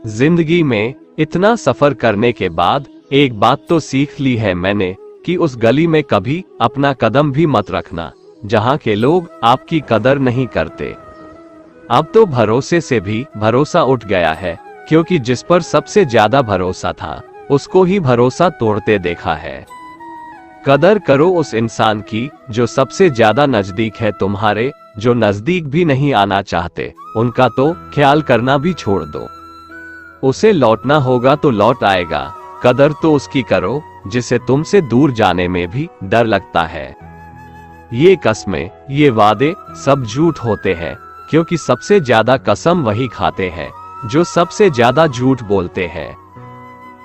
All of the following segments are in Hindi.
जिंदगी में इतना सफर करने के बाद एक बात तो सीख ली है मैंने कि उस गली में कभी अपना कदम भी मत रखना जहां के लोग आपकी कदर नहीं करते। अब तो भरोसे से भी भरोसा उठ गया है, क्योंकि जिस पर सबसे ज्यादा भरोसा था उसको ही भरोसा तोड़ते देखा है। कदर करो उस इंसान की जो सबसे ज्यादा नजदीक है तुम्हारे। जो नजदीक भी नहीं आना चाहते उनका तो ख्याल करना भी छोड़ दो। उसे लौटना होगा तो लौट आएगा। कदर तो उसकी करो जिसे तुमसे दूर जाने में भी डर लगता है। ये कस्में, ये वादे सब झूठ होते हैं, क्योंकि सबसे ज्यादा कसम वही खाते हैं जो सबसे ज्यादा झूठ बोलते हैं।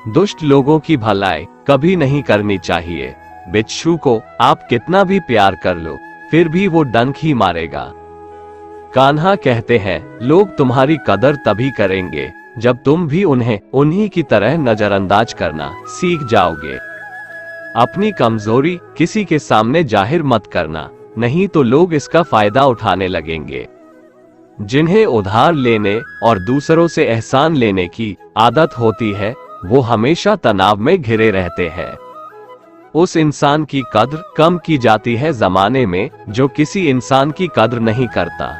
दुष्ट लोगों की भलाई कभी नहीं करनी चाहिए। बिच्छू को आप कितना भी प्यार कर लो फिर भी वो डंक ही मारेगा। कान्हा कहते हैं लोग तुम्हारी कदर तभी करेंगे जब तुम भी उन्हें उन्हीं की तरह नजरअंदाज करना सीख जाओगे। अपनी कमजोरी किसी के सामने जाहिर मत करना, नहीं तो लोग इसका फायदा उठाने लगेंगे। जिन्हें उधार लेने और दूसरों से एहसान लेने की आदत होती है वो हमेशा तनाव में घिरे रहते हैं। उस इंसान की कद्र कम की जाती है जमाने में जो किसी इंसान की कद्र नहीं करता।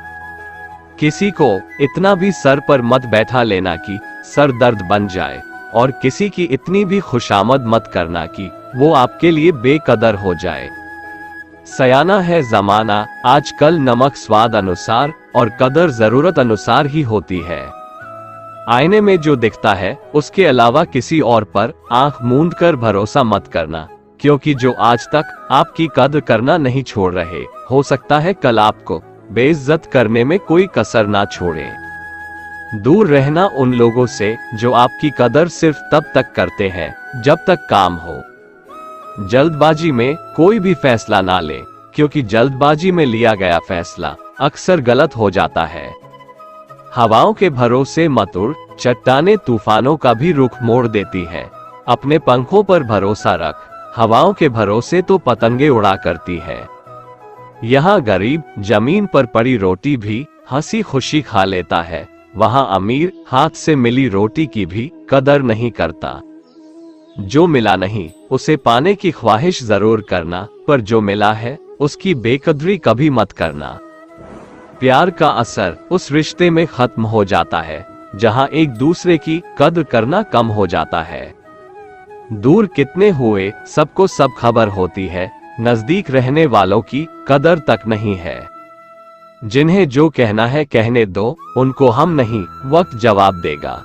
किसी को इतना भी सर पर मत बैठा लेना कि सर दर्द बन जाए, और किसी की इतनी भी खुशामद मत करना कि वो आपके लिए बेकदर हो जाए। सयाना है जमाना आजकल, नमक स्वाद अनुसार और कदर जरूरत अनुसार ही होती है। आईने में जो दिखता है उसके अलावा किसी और पर आंख मूंद कर भरोसा मत करना, क्योंकि जो आज तक आपकी कद्र करना नहीं छोड़ रहे हो सकता है कल आपको बेइज्जत करने में कोई कसर ना छोड़े। दूर रहना उन लोगों से जो आपकी कदर सिर्फ तब तक करते हैं जब तक काम हो। जल्दबाजी में कोई भी फैसला ना ले, क्योंकि जल्दबाजी में लिया गया फैसला अक्सर गलत हो जाता है। हवाओं के भरोसे मत उड़, चट्टानें तूफानों का भी रुख मोड़ देती है। अपने पंखों पर भरोसा रख, हवाओं के भरोसे तो पतंगे उड़ा करती है। यहाँ गरीब जमीन पर पड़ी रोटी भी हंसी खुशी खा लेता है, वहाँ अमीर हाथ से मिली रोटी की भी कदर नहीं करता। जो मिला नहीं उसे पाने की ख्वाहिश जरूर करना, पर जो मिला है उसकी बेकदरी कभी मत करना। प्यार का असर उस रिश्ते में खत्म हो जाता है जहाँ एक दूसरे की कद्र करना कम हो जाता है। दूर कितने हुए सबको सब खबर होती है, नजदीक रहने वालों की कदर तक नहीं है। जिन्हें जो कहना है कहने दो, उनको हम नहीं वक्त जवाब देगा।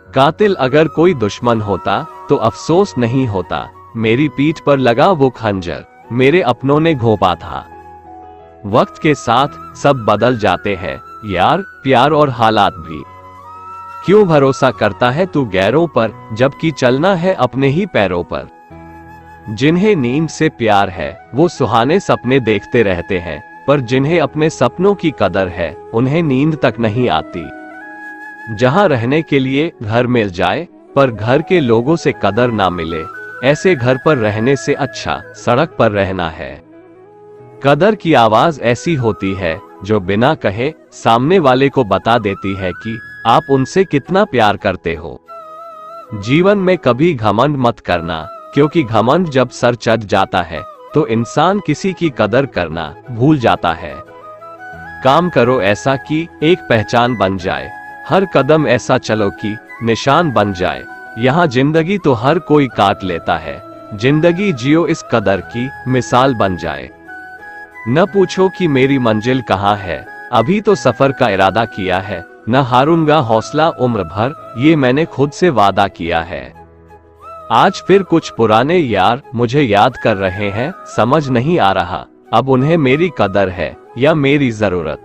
कातिल अगर कोई दुश्मन होता तो अफसोस नहीं होता, मेरी पीठ पर लगा वो खंजर मेरे अपनों ने घोंपा था। वक्त के साथ सब बदल जाते हैं यार, प्यार और हालात भी। क्यों भरोसा करता है तू गैरों पर, जबकि चलना है अपने ही पैरों पर। जिन्हें नींद से प्यार है वो सुहाने सपने देखते रहते हैं, पर जिन्हें अपने सपनों की कदर है उन्हें नींद तक नहीं आती। जहां रहने के लिए घर मिल जाए पर घर के लोगों से कदर ना मिले, ऐसे घर पर रहने से अच्छा सड़क पर रहना है। कदर की आवाज ऐसी होती है जो बिना कहे सामने वाले को बता देती है कि आप उनसे कितना प्यार करते हो। जीवन में कभी घमंड मत करना, क्योंकि घमंड जब सर चढ़ जाता है तो इंसान किसी की कदर करना भूल जाता है। काम करो ऐसा कि एक पहचान बन जाए, हर कदम ऐसा चलो कि निशान बन जाए। यहाँ जिंदगी तो हर कोई काट लेता है, जिंदगी जियो इस कदर की मिसाल बन जाए। न पूछो कि मेरी मंजिल कहाँ है, अभी तो सफर का इरादा किया है। न हारूंगा हौसला उम्र भर, ये मैंने खुद से वादा किया है। आज फिर कुछ पुराने यार मुझे याद कर रहे हैं, समझ नहीं आ रहा अब उन्हें मेरी कदर है या मेरी जरूरत।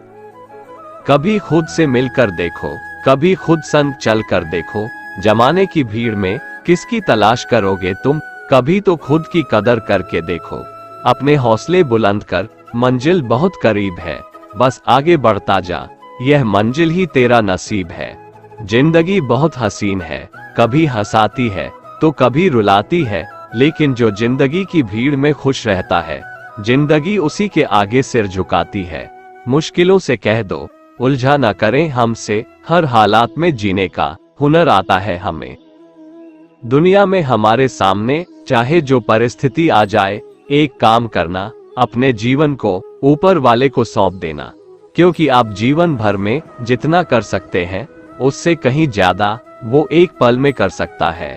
कभी खुद से मिलकर देखो, कभी खुद संग चल कर देखो। जमाने की भीड़ में किसकी तलाश करोगे तुम, कभी तो खुद की कदर करके देखो। अपने हौसले बुलंद कर, मंजिल बहुत करीब है, बस आगे बढ़ता जा, यह मंजिल ही तेरा नसीब है। जिंदगी बहुत हसीन है, कभी हंसाती है तो कभी रुलाती है, लेकिन जो जिंदगी की भीड़ में खुश रहता है जिंदगी उसी के आगे सिर झुकाती है। मुश्किलों से कह दो उलझा न करें हमसे, हर हालात में जीने का हुनर आता है हमें। दुनिया में हमारे सामने चाहे जो परिस्थिति आ जाए, एक काम करना, अपने जीवन को ऊपर वाले को सौंप देना, क्योंकि आप जीवन भर में जितना कर सकते हैं उससे कहीं ज्यादा वो एक पल में कर सकता है।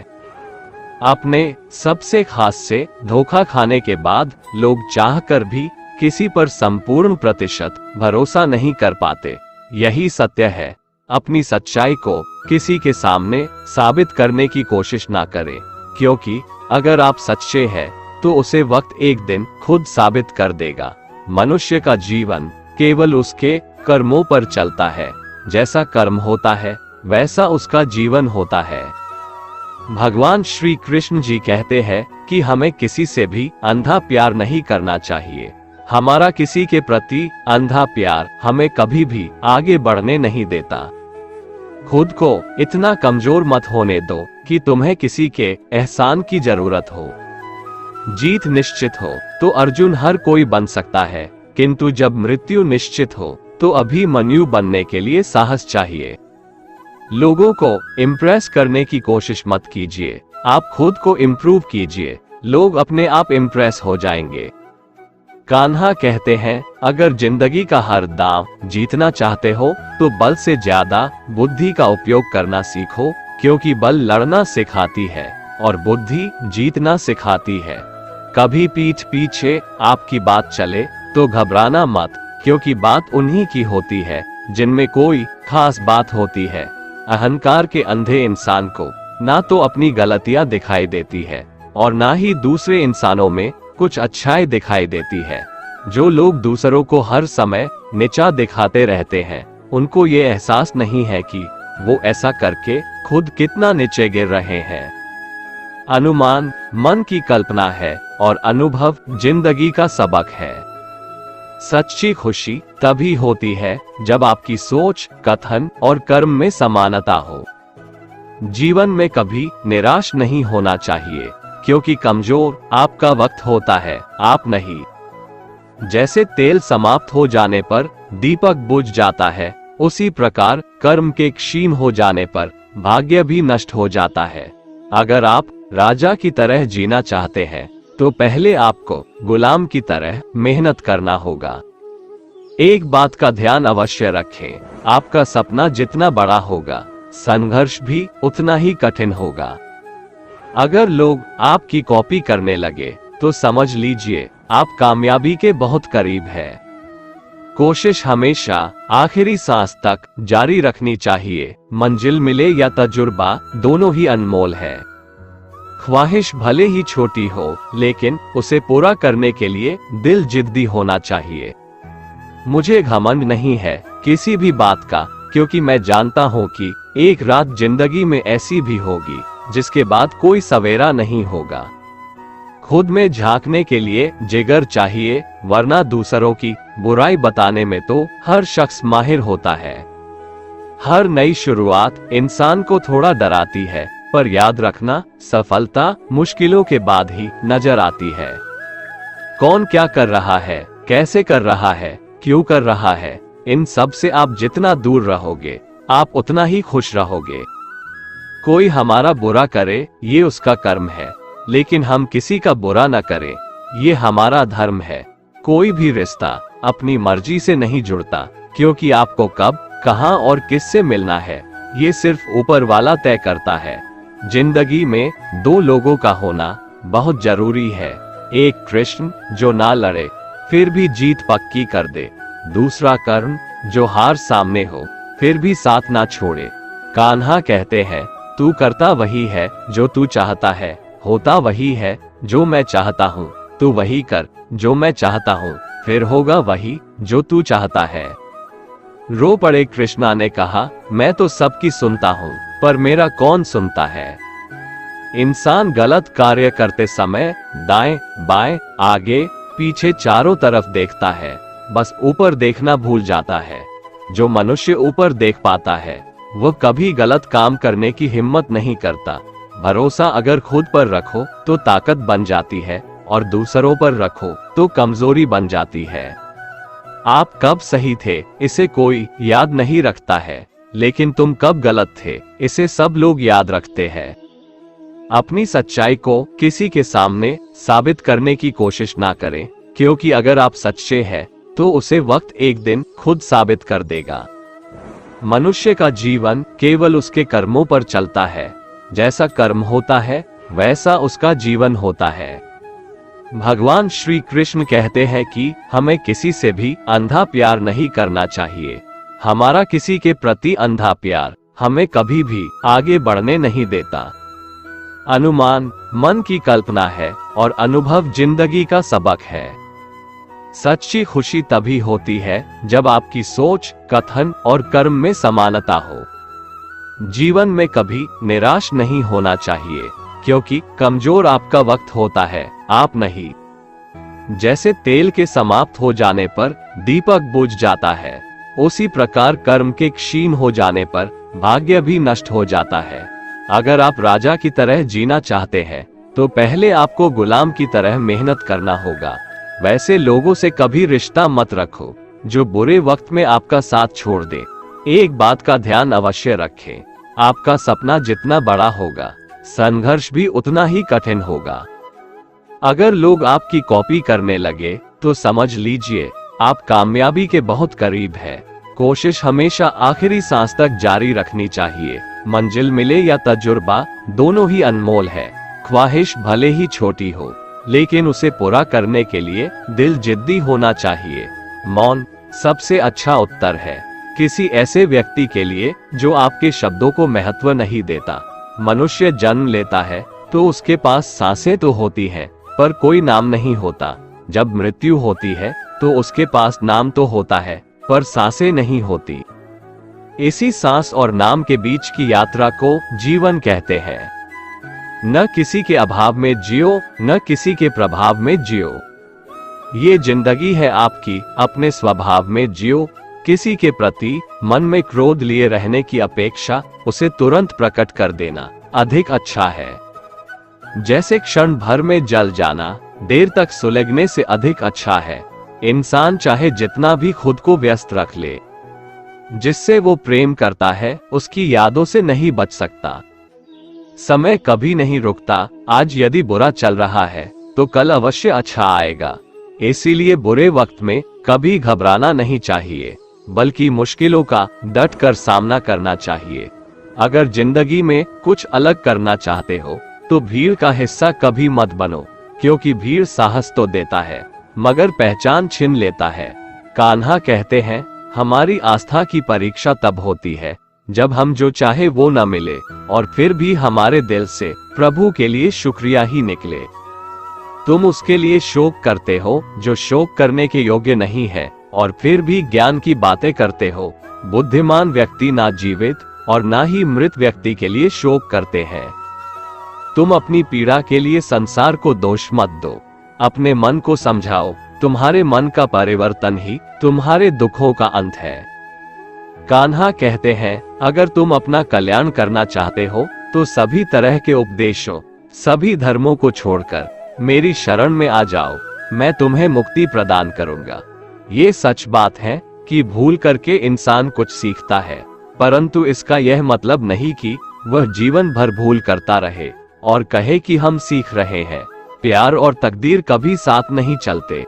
अपने सबसे खास से धोखा खाने के बाद लोग चाहकर भी किसी पर संपूर्ण प्रतिशत भरोसा नहीं कर पाते। यही सत्य है। अपनी सच्चाई को किसी के सामने साबित करने की कोशिश ना करें, क्योंकि अगर आप सच्चे हैं तो उसे वक्त एक दिन खुद साबित कर देगा। मनुष्य का जीवन केवल उसके कर्मों पर चलता है। जैसा कर्म होता है वैसा उसका जीवन होता है। भगवान श्री कृष्ण जी कहते हैं कि हमें किसी से भी अंधा प्यार नहीं करना चाहिए। हमारा किसी के प्रति अंधा प्यार हमें कभी भी आगे बढ़ने नहीं देता। खुद को इतना कमजोर मत होने दो कि तुम्हें किसी के एहसान की जरूरत हो। जीत निश्चित हो तो अर्जुन हर कोई बन सकता है, किंतु जब मृत्यु निश्चित हो तो अभिमन्यु बनने के लिए साहस चाहिए। लोगों को इम्प्रेस करने की कोशिश मत कीजिए, आप खुद को इम्प्रूव कीजिए, लोग अपने आप इम्प्रेस हो जाएंगे। कान्हा कहते हैं, अगर जिंदगी का हर दांव जीतना चाहते हो तो बल से ज्यादा बुद्धि का उपयोग करना सीखो, क्योंकि बल लड़ना सिखाती है और बुद्धि जीतना सिखाती है। कभी पीठ पीछे आपकी बात चले तो घबराना मत, क्योंकि बात उन्हीं की होती है जिनमें कोई खास बात होती है। अहंकार के अंधे इंसान को ना तो अपनी गलतियां दिखाई देती है और ना ही दूसरे इंसानों में कुछ अच्छाई दिखाई देती है। जो लोग दूसरों को हर समय नीचा दिखाते रहते हैं, उनको ये एहसास नहीं है कि वो ऐसा करके खुद कितना नीचे गिर रहे हैं। अनुमान मन की कल्पना है और अनुभव जिंदगी का सबक है। सच्ची खुशी तभी होती है जब आपकी सोच, कथन और कर्म में समानता हो। जीवन में कभी निराश नहीं होना चाहिए, क्योंकि कमजोर आपका वक्त होता है, आप नहीं। जैसे तेल समाप्त हो जाने पर दीपक बुझ जाता है, उसी प्रकार कर्म के क्षीण हो जाने पर भाग्य भी नष्ट हो जाता है। अगर आप राजा की तरह जीना चाहते हैं तो पहले आपको गुलाम की तरह मेहनत करना होगा। एक बात का ध्यान अवश्य रखें, आपका सपना जितना बड़ा होगा, संघर्ष भी उतना ही कठिन होगा। अगर लोग आपकी कॉपी करने लगे तो समझ लीजिए आप कामयाबी के बहुत करीब है। कोशिश हमेशा आखिरी सांस तक जारी रखनी चाहिए। मंजिल मिले या तजुर्बा, दोनों ही अनमोल है। ख्वाहिश भले ही छोटी हो, लेकिन उसे पूरा करने के लिए दिल जिद्दी होना चाहिए। मुझे घमंड नहीं है किसी भी बात का, क्योंकि मैं जानता हूँ कि एक रात जिंदगी में ऐसी भी होगी जिसके बाद कोई सवेरा नहीं होगा। खुद में झांकने के लिए जिगर चाहिए, वरना दूसरों की बुराई बताने में तो हर शख्स माहिर होता है। हर नई शुरुआत इंसान को थोड़ा डराती है, पर याद रखना, सफलता मुश्किलों के बाद ही नजर आती है। कौन क्या कर रहा है, कैसे कर रहा है, क्यों कर रहा है, इन सब से आप जितना दूर रहोगे, आप उतना ही खुश रहोगे। कोई हमारा बुरा करे, ये उसका कर्म है, लेकिन हम किसी का बुरा न करें, ये हमारा धर्म है। कोई भी रिश्ता अपनी मर्जी से नहीं जुड़ता, क्योंकि आपको कब, कहां और किससे मिलना है, ये सिर्फ ऊपर वाला तय करता है। जिंदगी में दो लोगों का होना बहुत जरूरी है। एक कृष्ण जो ना लड़े फिर भी जीत पक्की कर दे, दूसरा कर्ण जो हार सामने हो फिर भी साथ ना छोड़े। कान्हा कहते हैं, तू करता वही है जो तू चाहता है, होता वही है जो मैं चाहता हूँ। तू वही कर जो मैं चाहता हूँ, फिर होगा वही जो तू चाहता है। रो पड़े कृष्णा ने कहा, मैं तो सबकी सुनता हूँ, पर मेरा कौन सुनता है। इंसान गलत कार्य करते समय दाएं, बाएं, आगे, पीछे चारों तरफ देखता है, बस ऊपर देखना भूल जाता है। जो मनुष्य ऊपर देख पाता है वह कभी गलत काम करने की हिम्मत नहीं करता। भरोसा अगर खुद पर रखो तो ताकत बन जाती है, और दूसरों पर रखो तो कमजोरी बन जाती है। आप कब सही थे इसे कोई याद नहीं रखता है, लेकिन तुम कब गलत थे इसे सब लोग याद रखते हैं। अपनी सच्चाई को किसी के सामने साबित करने की कोशिश ना करें, क्योंकि अगर आप सच्चे हैं तो उसे वक्त एक दिन खुद साबित कर देगा। मनुष्य का जीवन केवल उसके कर्मों पर चलता है। जैसा कर्म होता है वैसा उसका जीवन होता है। भगवान श्री कृष्ण कहते हैं कि हमें किसी से भी अंधा प्यार नहीं करना चाहिए। हमारा किसी के प्रति अंधा प्यार हमें कभी भी आगे बढ़ने नहीं देता। अनुमान मन की कल्पना है और अनुभव जिंदगी का सबक है। सच्ची खुशी तभी होती है जब आपकी सोच, कथन और कर्म में समानता हो। जीवन में कभी निराश नहीं होना चाहिए, क्योंकि कमजोर आपका वक्त होता है, आप नहीं। जैसे तेल के समाप्त हो जाने पर दीपक बुझ जाता है, उसी प्रकार कर्म के क्षीण हो जाने पर भाग्य भी नष्ट हो जाता है। अगर आप राजा की तरह जीना चाहते हैं तो पहले आपको गुलाम की तरह मेहनत करना होगा। वैसे लोगों से कभी रिश्ता मत रखो जो बुरे वक्त में आपका साथ छोड़ दे। एक बात का ध्यान अवश्य रखें, आपका सपना जितना बड़ा होगा संघर्ष भी उतना ही कठिन होगा। अगर लोग आपकी कॉपी करने लगे तो समझ लीजिए आप कामयाबी के बहुत करीब हैं। कोशिश हमेशा आखिरी सांस तक जारी रखनी चाहिए। मंजिल मिले या तजुर्बा, दोनों ही अनमोल है। ख्वाहिश भले ही छोटी हो, लेकिन उसे पूरा करने के लिए दिल जिद्दी होना चाहिए। मौन सबसे अच्छा उत्तर है किसी ऐसे व्यक्ति के लिए जो आपके शब्दों को महत्व नहीं देता। मनुष्य जन्म लेता है तो उसके पास सांसें तो होती हैं, पर कोई नाम नहीं होता। जब मृत्यु होती है तो उसके पास नाम तो होता है, पर सांसें नहीं होती। इसी सांस और नाम के बीच की यात्रा को जीवन कहते हैं। न किसी के अभाव में जियो, न किसी के प्रभाव में जियो। ये जिंदगी है आपकी, अपने स्वभाव में जियो। किसी के प्रति मन में क्रोध लिए रहने की अपेक्षा उसे तुरंत प्रकट कर देना अधिक अच्छा है। जैसे क्षण भर में जल जाना देर तक सुलगने से अधिक अच्छा है। इंसान चाहे जितना भी खुद को व्यस्त रख ले, जिससे वो प्रेम करता है उसकी यादों से नहीं बच सकता। समय कभी नहीं रुकता। आज यदि बुरा चल रहा है तो कल अवश्य अच्छा आएगा। इसीलिए बुरे वक्त में कभी घबराना नहीं चाहिए, बल्कि मुश्किलों का डट कर सामना करना चाहिए। अगर जिंदगी में कुछ अलग करना चाहते हो तो भीड़ का हिस्सा कभी मत बनो, क्योंकि भीड़ साहस तो देता है मगर पहचान छीन लेता है। कान्हा कहते हैं, हमारी आस्था की परीक्षा तब होती है जब हम जो चाहे वो न मिले और फिर भी हमारे दिल से प्रभु के लिए शुक्रिया ही निकले। तुम उसके लिए शोक करते हो जो शोक करने के योग्य नहीं है और फिर भी ज्ञान की बातें करते हो। बुद्धिमान व्यक्ति ना जीवित और ना ही मृत व्यक्ति के लिए शोक करते हैं। तुम अपनी पीड़ा के लिए संसार को दोष मत दो, अपने मन को समझाओ। तुम्हारे मन का परिवर्तन ही तुम्हारे दुखों का अंत है। कान्हा कहते हैं, अगर तुम अपना कल्याण करना चाहते हो तो सभी तरह के उपदेशों, सभी धर्मों को छोड़कर मेरी शरण में आ जाओ, मैं तुम्हें मुक्ति प्रदान करूंगा। ये सच बात है कि भूल करके इंसान कुछ सीखता है, परंतु इसका यह मतलब नहीं कि वह जीवन भर भूल करता रहे और कहे कि हम सीख रहे हैं। प्यार और तकदीर कभी साथ नहीं चलते,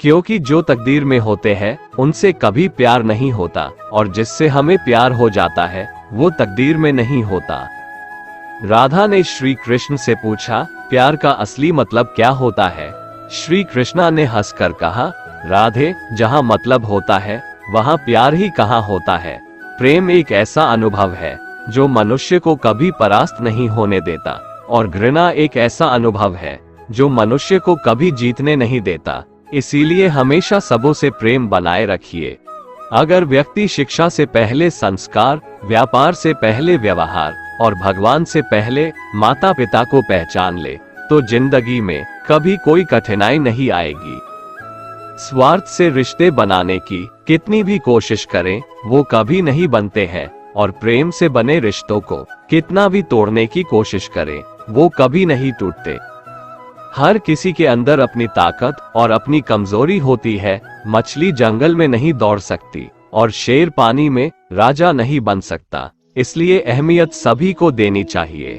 क्योंकि जो तकदीर में होते हैं उनसे कभी प्यार नहीं होता, और जिससे हमें प्यार हो जाता है वो तकदीर में नहीं होता। राधा ने श्री कृष्ण से पूछा, प्यार का असली मतलब क्या होता है? श्री कृष्णा ने हंसकर कहा, राधे, जहाँ मतलब होता है वहाँ प्यार ही कहाँ होता है। प्रेम एक ऐसा अनुभव है जो मनुष्य को कभी परास्त नहीं होने देता, और घृणा एक ऐसा अनुभव है जो मनुष्य को कभी जीतने नहीं देता। इसीलिए हमेशा सबों से प्रेम बनाए रखिए। अगर व्यक्ति शिक्षा से पहले संस्कार, व्यापार से पहले व्यवहार और भगवान से पहले माता पिता को पहचान ले तो जिंदगी में कभी कोई कठिनाई नहीं आएगी। स्वार्थ से रिश्ते बनाने की कितनी भी कोशिश करें वो कभी नहीं बनते हैं, और प्रेम से बने रिश्तों को कितना भी तोड़ने की कोशिश करें वो कभी नहीं टूटते। हर किसी के अंदर अपनी ताकत और अपनी कमजोरी होती है। मछली जंगल में नहीं दौड़ सकती, और शेर पानी में राजा नहीं बन सकता, इसलिए अहमियत सभी को देनी चाहिए।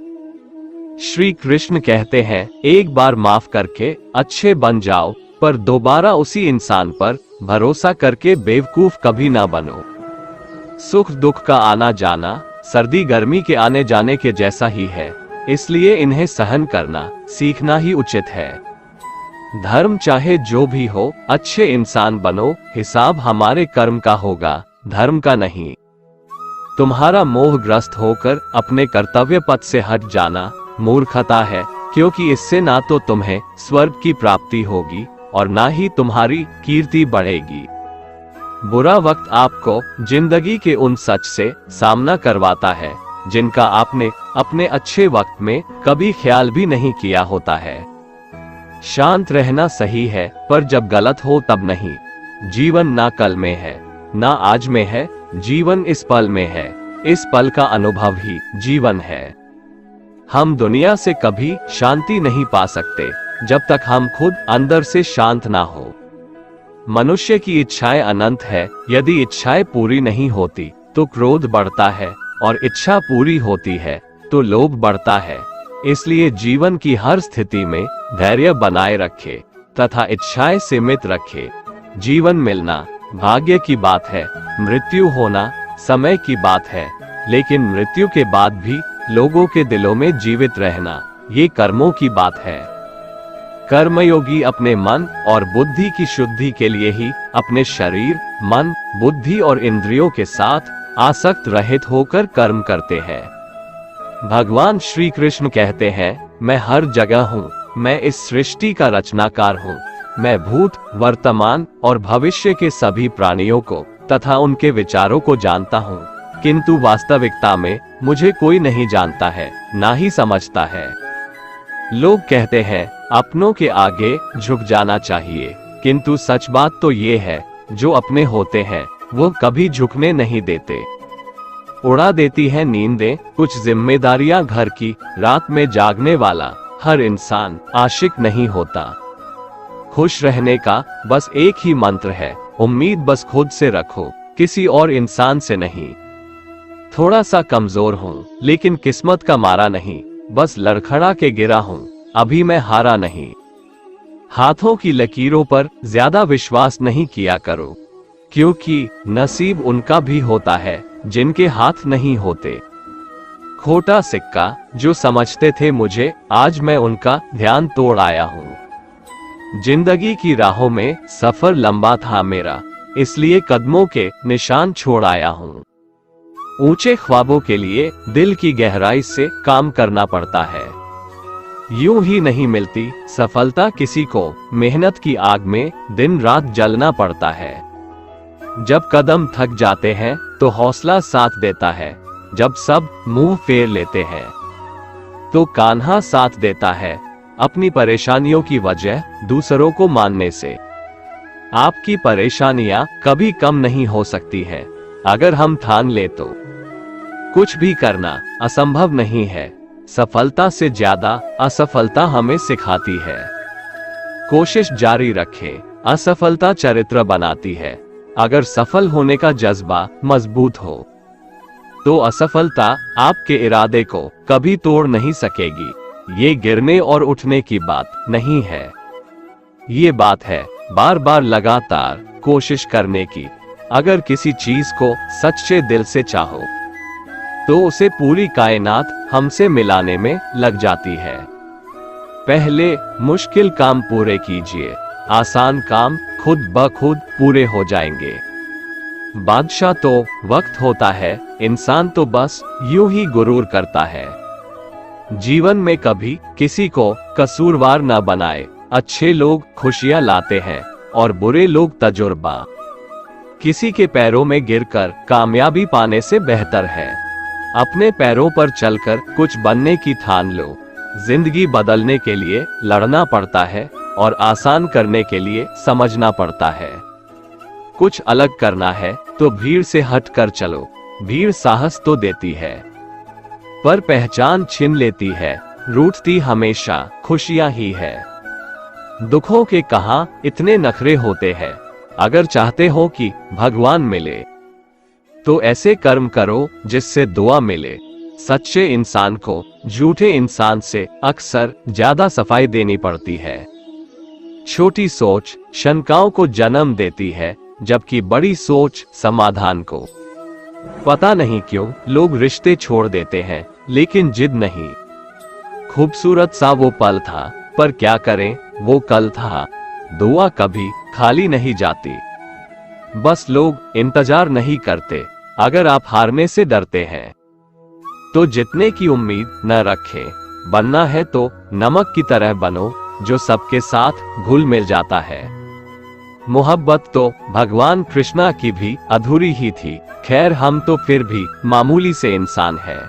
श्री कृष्ण कहते हैं, एक बार माफ करके अच्छे बन जाओ, पर दोबारा उसी इंसान पर भरोसा करके बेवकूफ कभी ना बनो। सुख दुख का आना जाना सर्दी गर्मी के आने जाने के जैसा ही है, इसलिए इन्हें सहन करना सीखना ही उचित है। धर्म चाहे जो भी हो, अच्छे इंसान बनो, हिसाब हमारे कर्म का होगा, धर्म का नहीं। तुम्हारा मोहग्रस्त होकर अपने कर्तव्य पथ से हट जाना मूर्खता है, क्योंकि इससे ना तो तुम्हें स्वर्ग की प्राप्ति होगी और ना ही तुम्हारी कीर्ति बढ़ेगी। बुरा वक्त आपको जिंदगी के उन सच से सामना करवाता है जिनका आपने अपने अच्छे वक्त में कभी ख्याल भी नहीं किया होता है। शांत रहना सही है, पर जब गलत हो तब नहीं। जीवन ना कल में है ना आज में है, जीवन इस पल में है, इस पल का अनुभव ही जीवन है। हम दुनिया से कभी शांति नहीं पा सकते जब तक हम खुद अंदर से शांत ना हो। मनुष्य की इच्छाएं अनंत है, यदि इच्छाएं पूरी नहीं होती तो क्रोध बढ़ता है, और इच्छा पूरी होती है तो लोभ बढ़ता है। इसलिए जीवन की हर स्थिति में धैर्य बनाए रखे तथा इच्छाएं सीमित रखे। जीवन मिलना भाग्य की बात है, मृत्यु होना समय की बात है, लेकिन मृत्यु के बाद भी लोगों के दिलों में जीवित रहना ये कर्मों की बात है। कर्मयोगी अपने मन और बुद्धि की शुद्धि के लिए ही अपने शरीर, मन, बुद्धि और इंद्रियों के साथ आसक्त रहित होकर कर्म करते हैं। भगवान श्री कृष्ण कहते हैं, मैं हर जगह हूँ, मैं इस सृष्टि का रचनाकार हूँ। मैं भूत, वर्तमान और भविष्य के सभी प्राणियों को तथा उनके विचारों को जानता हूँ, किंतु वास्तविकता में मुझे कोई नहीं जानता है, ना ही समझता है। लोग कहते हैं अपनों के आगे झुक जाना चाहिए, किंतु सच बात तो ये है, जो अपने होते हैं वो कभी झुकने नहीं देते। उड़ा देती है नींदें कुछ जिम्मेदारियां घर की, रात में जागने वाला हर इंसान आशिक नहीं होता। खुश रहने का बस एक ही मंत्र है, उम्मीद बस खुद से रखो, किसी और इंसान से नहीं। थोड़ा सा कमजोर हूँ लेकिन किस्मत का मारा नहीं, बस लड़खड़ा के गिरा हूँ, अभी मैं हारा नहीं। हाथों की लकीरों पर ज्यादा विश्वास नहीं किया करो, क्योंकि नसीब उनका भी होता है जिनके हाथ नहीं होते। खोटा सिक्का जो समझते थे मुझे, आज मैं उनका ध्यान तोड़ आया हूँ। जिंदगी की राहों में सफर लंबा था मेरा, इसलिए कदमों के निशान छोड़ आया हूँ। ऊंचे ख्वाबों के लिए दिल की गहराई से काम करना पड़ता है, यूं ही नहीं मिलती सफलता किसी को, मेहनत की आग में दिन रात जलना पड़ता है। जब कदम थक जाते हैं तो हौसला साथ देता है, जब सब मुंह फेर लेते हैं तो कान्हा साथ देता है। अपनी परेशानियों की वजह दूसरों को मानने से आपकी परेशानियां कभी कम नहीं हो सकती हैं, अगर हम ठान ले तो। कुछ भी करना असंभव नहीं है, सफलता से ज्यादा असफलता हमें सिखाती है। कोशिश जारी रखें, असफलता चरित्र बनाती है। अगर सफल होने का जज्बा मजबूत हो तो असफलता आपके इरादे को कभी तोड़ नहीं सकेगी। ये गिरने और उठने की बात नहीं है, ये बात है बार बार लगातार कोशिश करने की। अगर किसी चीज को सच्चे दिल से चाहो तो उसे पूरी कायनात हमसे मिलाने में लग जाती है। पहले मुश्किल काम पूरे कीजिए, आसान काम खुद ब खुद पूरे हो जाएंगे। बादशाह तो वक्त होता है, इंसान तो बस यूं ही गुरूर करता है। जीवन में कभी किसी को कसूरवार न बनाए, अच्छे लोग खुशियां लाते हैं और बुरे लोग तजुर्बा। किसी के पैरों में गिरकर कामयाबी पाने से बेहतर है अपने पैरों पर चलकर कुछ बनने की ठान लो। जिंदगी बदलने के लिए लड़ना पड़ता है और आसान करने के लिए समझना पड़ता है। कुछ अलग करना है तो भीड़ से हट कर चलो। भीड़ साहस तो देती है पर पहचान छीन लेती है, रूठती हमेशा खुशियां ही है। दुखों के कहां इतने नखरे होते हैं। अगर चाहते हो कि भगवान मिले तो ऐसे कर्म करो जिससे दुआ मिले। सच्चे इंसान को झूठे इंसान से अक्सर ज्यादा सफाई देनी पड़ती है। छोटी सोच शंकाओं को जन्म देती है, जबकि बड़ी सोच समाधान को। पता नहीं क्यों लोग रिश्ते छोड़ देते हैं, लेकिन जिद नहीं। खूबसूरत सा वो पल था, पर क्या करें, वो कल था। दुआ कभी खाली नहीं जाती, बस लोग इंतजार नहीं करते। अगर आप हारने से डरते हैं तो जीतने की उम्मीद न रखें। बनना है तो नमक की तरह बनो, जो सबके साथ घुल मिल जाता है। मोहब्बत तो भगवान कृष्णा की भी अधूरी ही थी। खैर, हम तो फिर भी मामूली से इंसान हैं।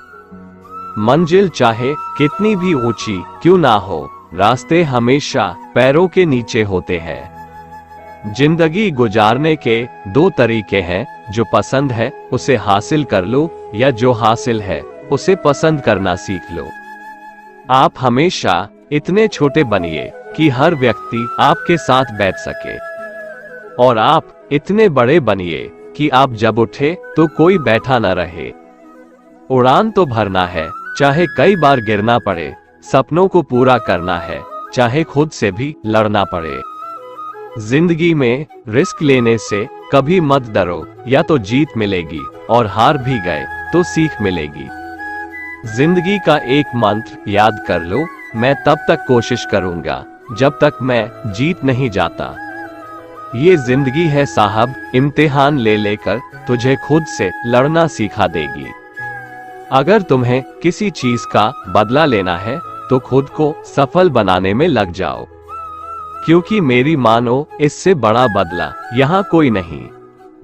मंजिल चाहे कितनी भी ऊंची क्यों ना हो, रास्ते हमेशा पैरों के नीचे होते हैं। जिंदगी गुजारने के दो तरीके हैं, जो पसंद है उसे हासिल कर लो, या जो हासिल है उसे पसंद करना सीख लो। आप हमेशा इतने छोटे बनिए कि हर व्यक्ति आपके साथ बैठ सके, और आप इतने बड़े बनिए कि आप जब उठे तो कोई बैठा न रहे। उड़ान तो भरना है, चाहे कई बार गिरना पड़े। सपनों को पूरा करना है, चाहे खुद से भी लड़ना पड़े। जिंदगी में रिस्क लेने से कभी मत डरो, या तो जीत मिलेगी, और हार भी गए तो सीख मिलेगी। जिंदगी का एक मंत्र याद कर लो, मैं तब तक कोशिश करूंगा जब तक मैं जीत नहीं जाता। ये जिंदगी है साहब, इम्तिहान ले लेकर तुझे खुद से लड़ना सिखा देगी। अगर तुम्हें किसी चीज का बदला लेना है तो खुद को सफल बनाने में लग जाओ, क्योंकि मेरी मानो इससे बड़ा बदला यहाँ कोई नहीं।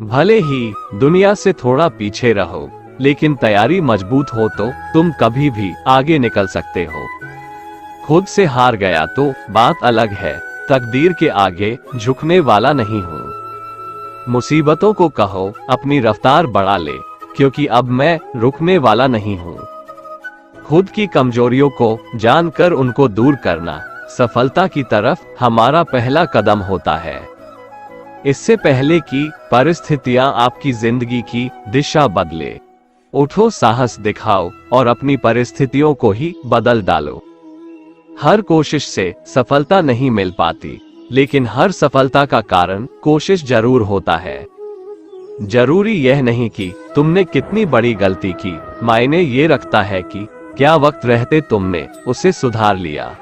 भले ही दुनिया से थोड़ा पीछे रहो, लेकिन तैयारी मजबूत हो तो तुम कभी भी आगे निकल सकते हो। खुद से हार गया तो बात अलग है, तकदीर के आगे झुकने वाला नहीं हूँ। मुसीबतों को कहो अपनी रफ्तार बढ़ा ले, क्योंकि अब मैं रुकने वाला नहीं हूँ। खुद की कमजोरियों को जानकर उनको दूर करना सफलता की तरफ हमारा पहला कदम होता है। इससे पहले कि परिस्थितियां आपकी जिंदगी की दिशा बदले, उठो, साहस दिखाओ और अपनी परिस्थितियों को ही बदल डालो। हर कोशिश से सफलता नहीं मिल पाती, लेकिन हर सफलता का कारण कोशिश जरूर होता है। जरूरी यह नहीं कि तुमने कितनी बड़ी गलती की, मायने ये रखता है कि क्या वक्त रहते तुमने उसे सुधार लिया।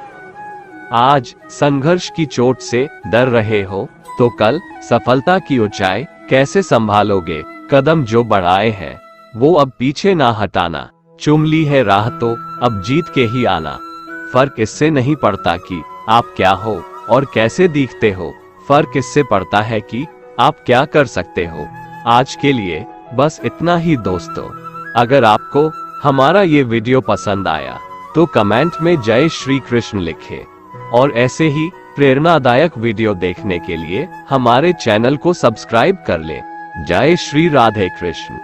आज संघर्ष की चोट से डर रहे हो तो कल सफलता की ऊंचाई कैसे संभालोगे। कदम जो बढ़ाए हैं वो अब पीछे ना हटाना, चुम ली है राह तो अब जीत के ही आना। फर्क इससे नहीं पड़ता कि आप क्या हो और कैसे दिखते हो, फर्क इससे पड़ता है कि आप क्या कर सकते हो। आज के लिए बस इतना ही दोस्तों। अगर आपको हमारा ये वीडियो पसंद आया तो कमेंट में जय श्री कृष्ण लिखें, और ऐसे ही प्रेरणादायक वीडियो देखने के लिए हमारे चैनल को सब्सक्राइब कर लें। जय श्री राधे कृष्ण।